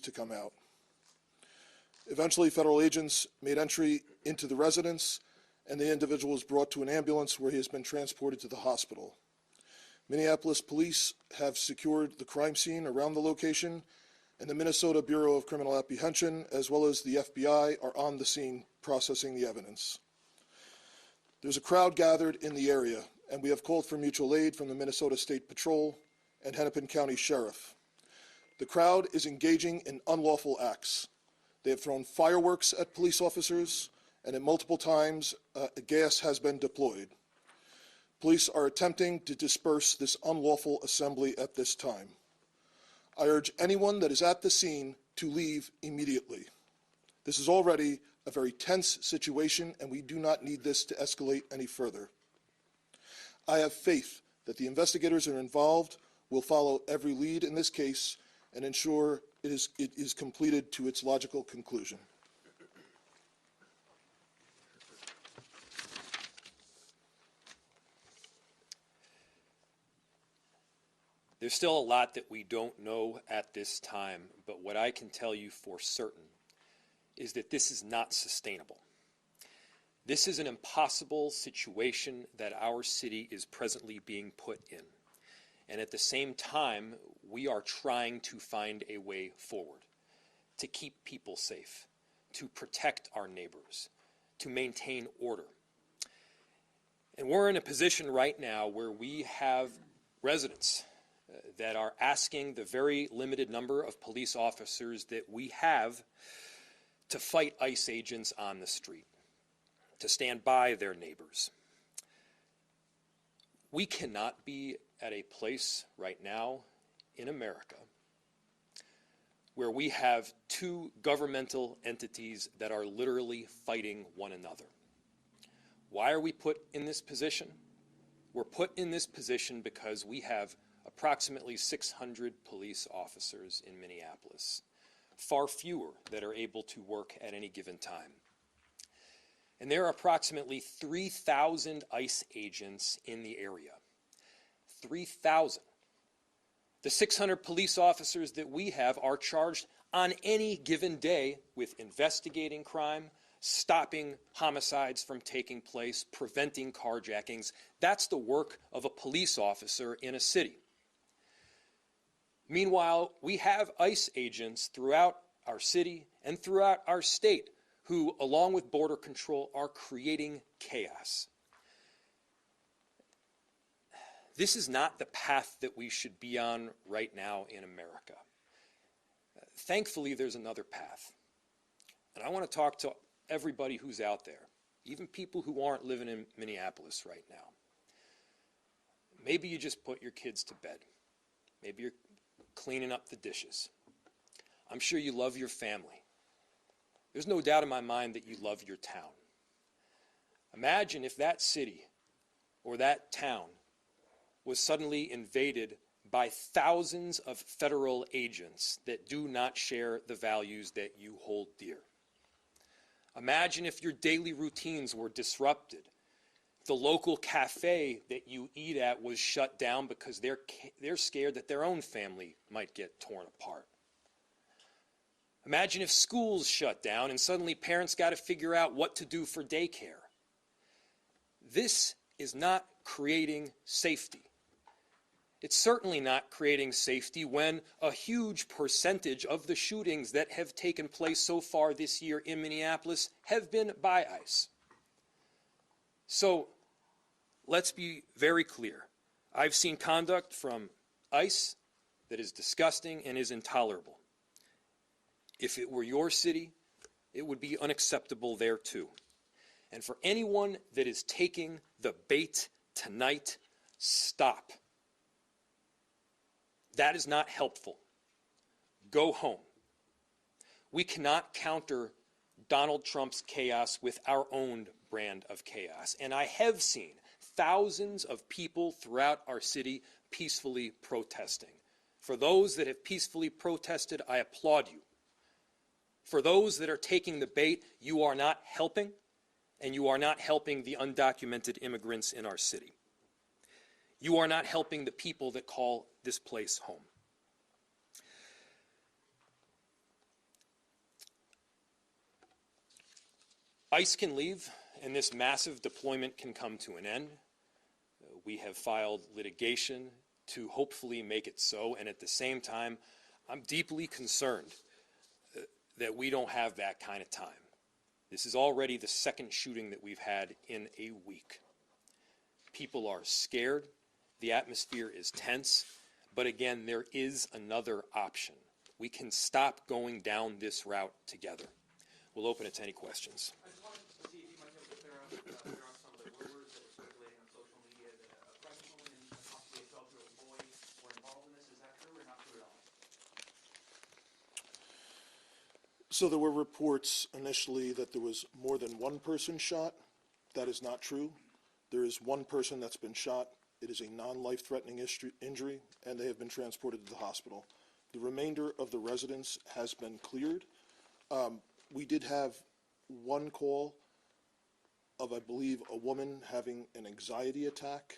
refused to come out. Eventually, federal agents made entry into the residence, and the individual was brought to an ambulance where he has been transported to the hospital. Minneapolis police have secured the crime scene around the location, and the Minnesota Bureau of Criminal Apprehension, as well as the FBI, are on the scene processing the evidence. There's a crowd gathered in the area, and we have called for mutual aid from the Minnesota State Patrol and Hennepin County Sheriff. The crowd is engaging in unlawful acts. They have thrown fireworks at police officers, and at multiple times, gas has been deployed. Police are attempting to disperse this unlawful assembly at this time. I urge anyone that is at the scene to leave immediately. This is already a very tense situation, and we do not need this to escalate any further. I have faith that the investigators are involved will follow every lead in this case and ensure it is completed to its logical conclusion. There's still a lot that we don't know at this time, but what I can tell you for certain is that this is not sustainable. This is an impossible situation that our city is presently being put in. And at the same time, we are trying to find a way forward, to keep people safe, to protect our neighbors, to maintain order. And we're in a position right now where we have residents that are asking the very limited number of police officers that we have to fight ICE agents on the street, to stand by their neighbors. We cannot be at a place right now in America where we have two governmental entities that are literally fighting one another. Why are we put in this position? We're put in this position because we have approximately 600 police officers in Minneapolis, far fewer that are able to work at any given time. And there are approximately 3,000 ICE agents in the area. 3,000. The 600 police officers that we have are charged on any given day with investigating crime, stopping homicides from taking place, preventing carjackings. That's the work of a police officer in a city. Meanwhile, we have ICE agents throughout our city and throughout our state who, along with Border Control, are creating chaos. This is not the path that we should be on right now in America. Thankfully, there's another path. And I want to talk to everybody who's out there, even people who aren't living in Minneapolis right now. Maybe you just put your kids to bed. Maybe you're cleaning up the dishes. I'm sure you love your family. There's no doubt in my mind that you love your town. Imagine if that city or that town was suddenly invaded by thousands of federal agents that do not share the values that you hold dear. Imagine if your daily routines were disrupted. The local cafe that you eat at was shut down because they're scared that their own family might get torn apart. Imagine if schools shut down and suddenly parents got to figure out what to do for daycare. This is not creating safety. It's certainly not creating safety when a huge percentage of the shootings that have taken place so far this year in Minneapolis have been by ICE. So let's be very clear. I've seen conduct from ICE that is disgusting and is intolerable. If it were your city, it would be unacceptable there too. And for anyone that is taking the bait tonight, stop. That is not helpful. Go home. We cannot counter Donald Trump's chaos with our own brand of chaos. And I have seen thousands of people throughout our city peacefully protesting. For those that have peacefully protested, I applaud you. For those that are taking the bait, you are not helping, and you are not helping the undocumented immigrants in our city. You are not helping the people that call this place home. ICE can leave, and this massive deployment can come to an end. We have filed litigation to hopefully make it so, and at the same time, I'm deeply concerned that we don't have that kind of time. This is already the second shooting that we've had in a week. People are scared. The atmosphere is tense. But again, there is another option. We can stop going down this route together. We'll open it to any questions. I just wanted to see if you might be able to clear up some of the rumors that were circulating on social media that a pregnant woman and possibly a 12-year-old boy were involved in this. Is that true or not true at all? So there were reports initially that there was more than one person shot. That is not true. There is one person that's been shot. It is a non-life-threatening injury, and they have been transported to the hospital. The remainder of the residents has been cleared. We did have one call of, I believe, a woman having an anxiety attack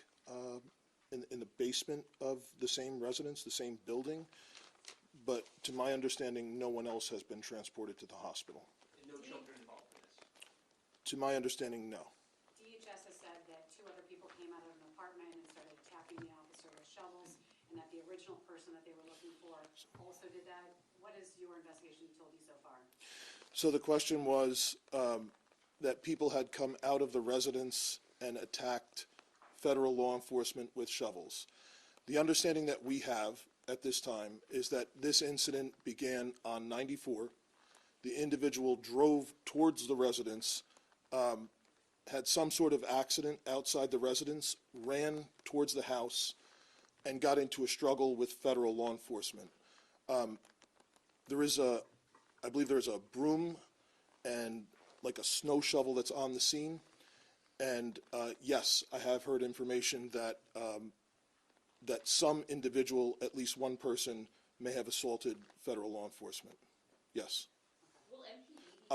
in the basement of the same residence, the same building. But to my understanding, no one else has been transported to the hospital. And no children involved in this? To my understanding, no. DHS has said that 2 other people came out of an apartment and started attacking the officer with shovels, and that the original person that they were looking for also did that. What has your investigation told you so far? So the question was that people had come out of the residence and attacked federal law enforcement with shovels. The understanding that we have at this time is that this incident began on 94. The individual drove towards the residence, had some sort of accident outside the residence, ran towards the house, and got into a struggle with federal law enforcement. I believe there's a broom and like a snow shovel that's on the scene. And yes, I have heard information that that some individual, at least one person, may have assaulted federal law enforcement. Yes. Will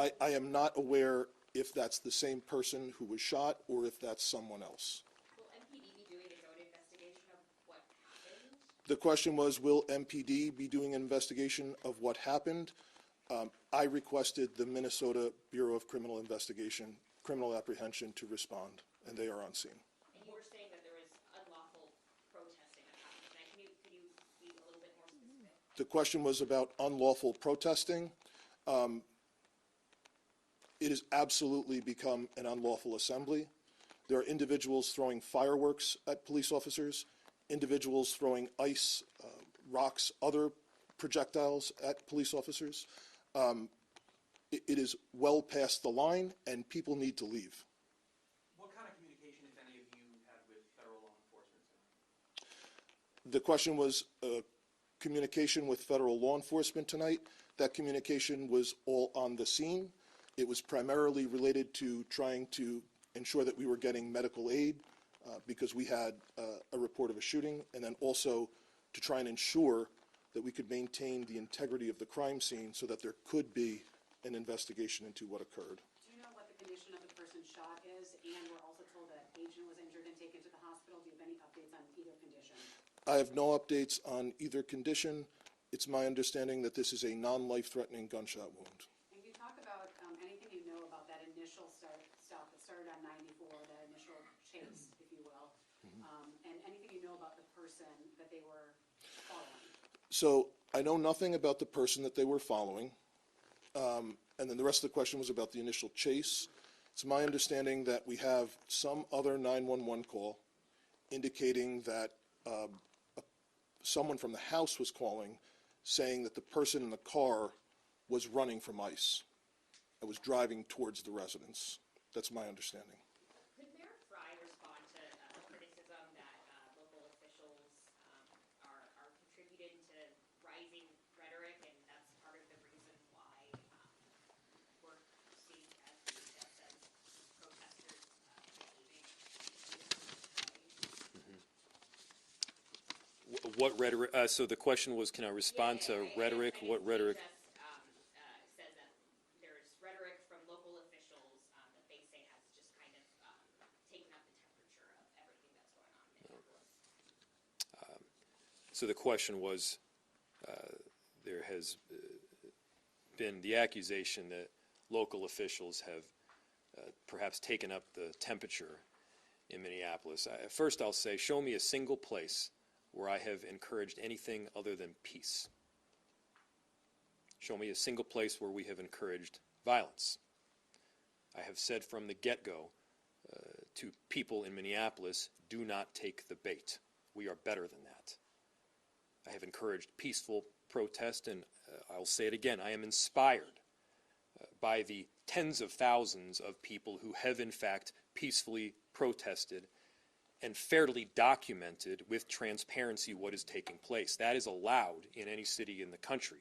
MPD I am not aware if that's the same person who was shot or if that's someone else. will MPD be doing its own investigation of what happened? The question was, will MPD be doing an investigation of what happened? I requested the Minnesota Bureau of Criminal Investigation, Criminal Apprehension to respond, and they are on scene. And you were saying that there was unlawful protesting that happened tonight. Could you be a little bit more specific? The question was about unlawful protesting. It has absolutely become an unlawful assembly. There are individuals throwing fireworks at police officers, individuals throwing ice, rocks, other projectiles at police officers. It is well past the line, and people need to leave. What kind of communication, if any, have you had with federal law enforcement tonight? The question was communication with federal law enforcement tonight. That communication was all on the scene. It was primarily related to trying to ensure that we were getting medical aid because we had a report of a shooting, and then also to try and ensure that we could maintain the integrity of the crime scene so that there could be an investigation into what occurred. Do you know what the condition of the person shot is? And we're also told that agent was injured and taken to the hospital. Do you have any updates on either condition? I have no updates on either condition. It's my understanding that this is a non-life-threatening gunshot wound. And can you talk about anything you know about that initial stop that started on 94, that initial chase, if you will, and anything you know about the person that they were following? So I know nothing about the person that they were following. And then the rest of the question was about the initial chase. It's my understanding that we have some other 911 call indicating that someone from the house was calling, saying that the person in the car was running from ICE. I was driving towards the residence. That's my understanding. Could Mayor Fry respond to criticism that local officials are contributing to rising rhetoric, and that's part of the reason why we're seeing, as DHS says, protesters behaving in this way? What rhetoric? So the question was, can I respond to rhetoric? What rhetoric? DHS says that there's rhetoric from local officials that they say has just kind of taken up the temperature of everything that's going on in Minneapolis. So the question was, there has been the accusation that local officials have perhaps taken up the temperature in Minneapolis. First, I'll say, show me a single place where I have encouraged anything other than peace. Show me a single place where we have encouraged violence. I have said from the get-go to people in Minneapolis, do not take the bait. We are better than that. I have encouraged peaceful protest, and I'll say it again, I am inspired by the tens of thousands of people who have in fact peacefully protested and fairly documented with transparency what is taking place. That is allowed in any city in the country.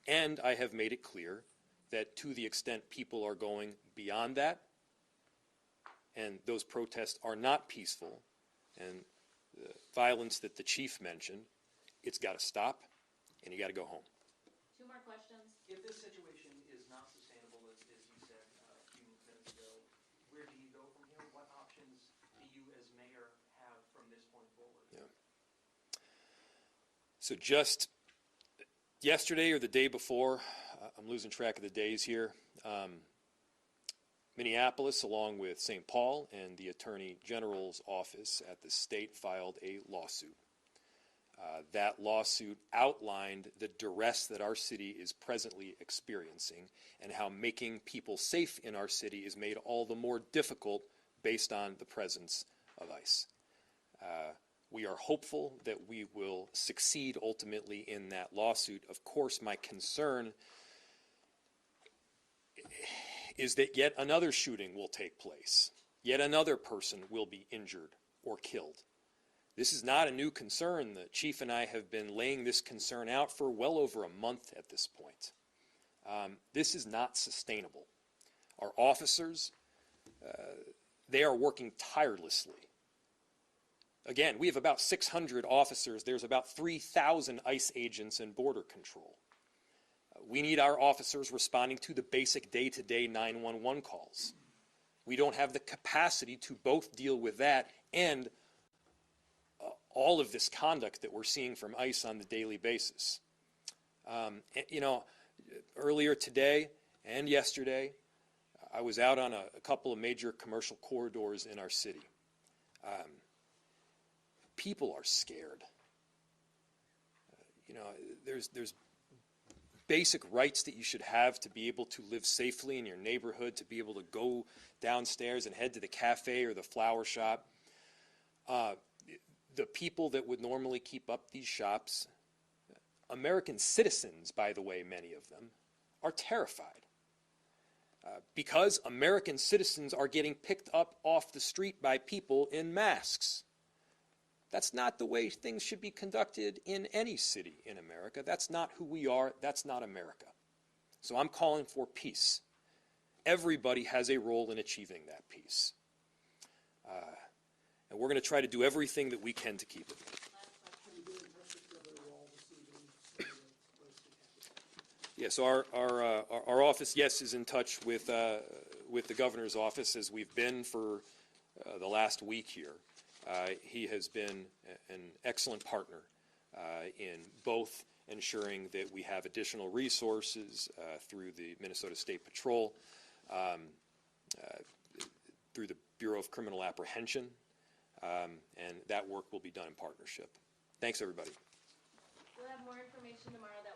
And I have made it clear that to the extent people are going beyond that, and those protests are not peaceful, and the violence that the chief mentioned, it's got to stop, and you got to go home. 2 more questions. If this situation is not sustainable, as you said a few minutes ago, where do you go from here? What options do you as mayor have from this point forward? Yeah. So just yesterday or the day before, I'm losing track of the days here, Minneapolis, along with St. Paul and the Attorney General's office at the state, filed a lawsuit. That lawsuit outlined the duress that our city is presently experiencing and how making people safe in our city is made all the more difficult based on the presence of ICE. We are hopeful that we will succeed ultimately in that lawsuit. Of course, my concern is that yet another shooting will take place. Yet another person will be injured or killed. This is not a new concern. The chief and I have been laying this concern out for well over a month at this point. This is not sustainable. Our officers, they are working tirelessly. Again, we have about 600 officers. There's about 3,000 ICE agents in border control. We need our officers responding to the basic day-to-day 911 calls. We don't have the capacity to both deal with that and all of this conduct that we're seeing from ICE on the daily basis. You know, earlier today and yesterday, I was out on a couple of major commercial corridors in our city. People are scared. You know, there's basic rights that you should have to be able to live safely in your neighborhood, to be able to go downstairs and head to the cafe or the flower shop. The people that would normally keep up these shops, American citizens, by the way, many of them, are terrified. Because American citizens are getting picked up off the street by people in masks. That's not the way things should be conducted in any city in America. That's not who we are. That's not America. So I'm calling for peace. Everybody has a role in achieving that peace. And we're going to try to do everything that we can to keep it. Yeah, so our office, yes, is in touch with the governor's office, as we've been for the last week here. He has been an excellent partner in both ensuring that we have additional resources through the Minnesota State Patrol, through the Bureau of Criminal Apprehension, and that work will be done in partnership. Thanks, everybody. We'll have more information tomorrow that